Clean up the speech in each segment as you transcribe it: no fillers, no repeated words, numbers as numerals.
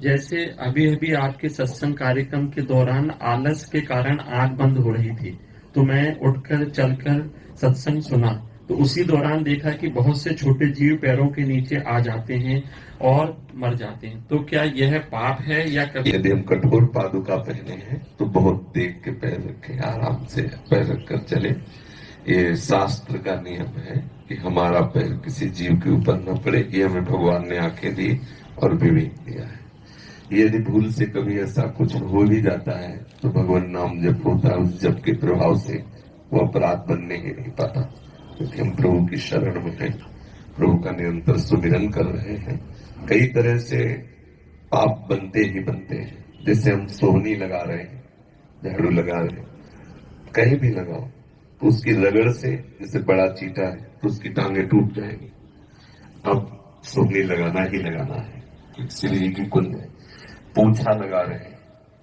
जैसे अभी अभी आपके सत्संग कार्यक्रम के दौरान आलस के कारण आंख बंद हो रही थी, तो मैं उठकर चलकर सत्संग सुना। तो उसी दौरान देखा कि बहुत से छोटे जीव पैरों के नीचे आ जाते हैं और मर जाते हैं। तो क्या यह पाप है या कभी यदि हम कठोर पादुका पहने हैं तो बहुत देख के पैर रखें, आराम से पैर रखकर चले। ये शास्त्र का नियम है कि हमारा पैर किसी जीव के ऊपर न पड़े। ये हमें भगवान ने आंखें दी और विवेक दिया है। यदि भूल से कभी ऐसा कुछ हो भी जाता है तो भगवान नाम जप होता है, उस जप के प्रभाव से वो अपराध बनने ही नहीं पाता, क्योंकि हम प्रभु की शरण में हैं, प्रभु का निरंतर सुमिरन कर रहे हैं। कई तरह से पाप बनते ही बनते हैं। जैसे हम सोहनी लगा रहे हैं, झाड़ू लगा रहे हैं, कहीं भी लगाओ तो उसकी रगड़ से, जैसे बड़ा चीटा है तो उसकी टांगे टूट जाएंगी। अब सोहनी लगाना ही लगाना है, इसलिए की कुंड है। पूछा लगा रहे हैं,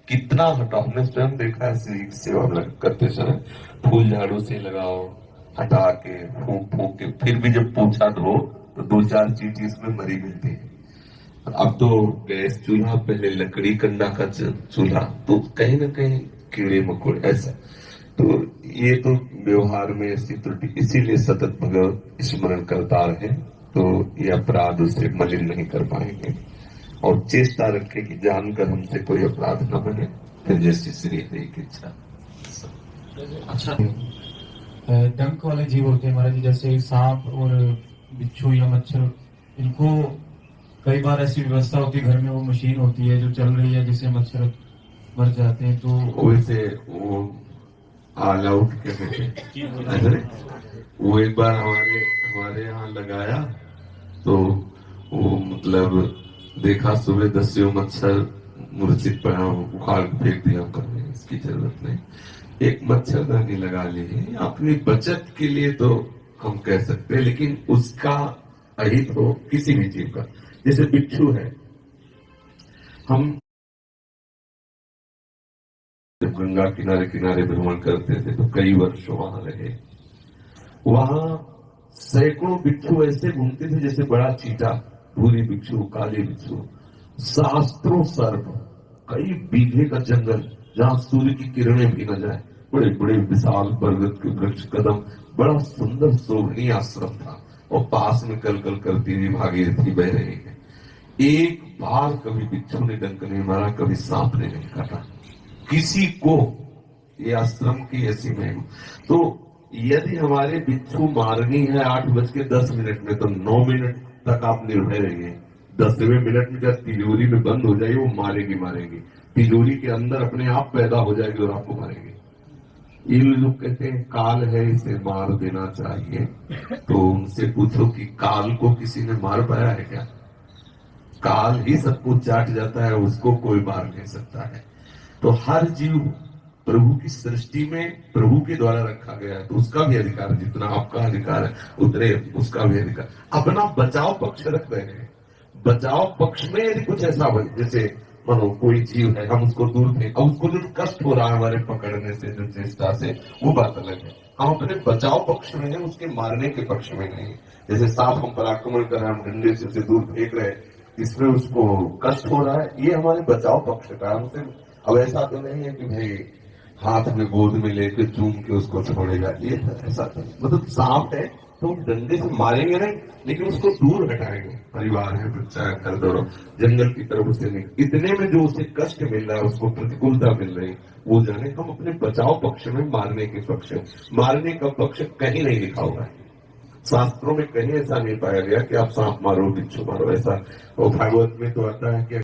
कितना हटाओ। हमने स्वयं देखा है श्री की सेवा करते समय, फूल झाड़ू से लगाओ, हटा के फूंक फूंक के, फिर भी जब पूछा धो तो 2-4 चींटी इसमें मरी मिलती है। अब तो गैस चूल्हा, पहले लकड़ी कंडा का चूल्हा, तो कहीं ना कहीं कीड़े मकोड़े ऐसा। तो ये तो व्यवहार में ऐसी त्रुटि, इसीलिए सतत भगवत स्मरण करता रहे तो ये अपराध उसे मलिन नहीं कर पाएंगे। और चेष्टा रखे कि जानकर हमसे कोई अपराध न बने, फिर जैसी श्री हरि की इच्छा। अच्छा, डंक वाले जीव होते हैं महाराज जी, जैसे सांप और बिच्छू या मच्छर, इनको कई बार ऐसी व्यवस्था होती है घर में, वो मशीन होती है जो चल रही है जिससे मच्छर मर जाते हैं। तो वैसे वो ऑल आउट के वो एक बार हमारे यहाँ लगाया तो वो मतलब देखा सुबह 10 मच्छर मूर्छित पड़ा, उखाड़ फेंक दिया करने, इसकी जरूरत नहीं। एक मच्छरदानी लगा ली है अपनी बचत के लिए, तो हम कह सकते हैं, लेकिन उसका अहित हो किसी भी जीव का। जैसे बिच्छू है, हम जब गंगा किनारे किनारे भ्रमण करते थे तो कई वर्षों वहां रहे। वहां सैकड़ों बिच्छू ऐसे घूमते थे जैसे बड़ा चीटा, भूरी बिच्छू, काले बिच्छू, शास्त्रों सर्प, कई बीघे का जंगल जहां सूर्य की किरणें भी न जाए, बड़े बड़े विशाल बरगद के वृक्ष, कदम, बड़ा सुंदर शोभनीय आश्रम था। और पास में कल कल करती हुई भागीरथी बह रही है। एक बार कभी बिच्छू ने डंक नहीं मारा, कभी सांप ने नहीं काटा किसी को। ये आश्रम की ऐसी महिमा। तो यदि हमारे बिच्छू मारनी है 8:10 में, तो 9 मिनट तक आप निर्भय रहिए। 10वें मिनट में जब तिजोरी में बंद हो जाएगी, वो मारेगी। तिजोरी के अंदर अपने आप पैदा हो जाएगी और आपको मारेगी। ये लोग कहते हैं काल है, इसे मार देना चाहिए। तो उनसे पूछो कि काल को किसी ने मार पाया है क्या? काल ही सब कुछ चाट जाता है, उसको कोई मार नहीं सकता है। तो हर जीव प्रभु की सृष्टि में प्रभु के द्वारा रखा गया है, तो उसका भी अधिकार, जितना आपका अधिकार है उतने उसका भी अधिकार। अपना बचाव पक्ष रख रहे हैं। बचाव पक्ष में यदि कुछ ऐसा हो, जैसे मानो कोई जीव है, हम उसको दूर फेंक, अब उसको जो कष्ट हो रहा है हमारे पकड़ने से, जो चेष्टा से, वो बात अलग है। हम अपने बचाव पक्ष में हैं, उसके मारने के पक्ष में नहीं। जैसे सांप हम पर आक्रमण कर रहे हैं, हम डंडे से उसे दूर फेंक रहे हैं, इसमें उसको कष्ट हो रहा है, ये हमारे बचाव पक्ष का है। हमसे अब ऐसा तो नहीं है कि भाई हाथ में गोद में लेकर चूम के उसको छोड़ेगा, ये ऐसा तो नहीं। मतलब सांप है तो डंडे से मारेंगे नहीं, लेकिन उसको दूर हटाएंगे। परिवार है, बच्चा है, घर दौड़ो, जंगल की तरफ उसे नहीं। इतने में जो उसे कष्ट मिल रहा है, उसको प्रतिकूलता मिल रही, वो जाने। हम अपने बचाव पक्ष में, मारने के पक्ष में। मारने का पक्ष कहीं नहीं लिखा हुआ है, शास्त्रों में कहीं ऐसा नहीं पाया गया कि आप सांप मारो, बिच्छू मारो, ऐसा। और भागवत में तो आता है कि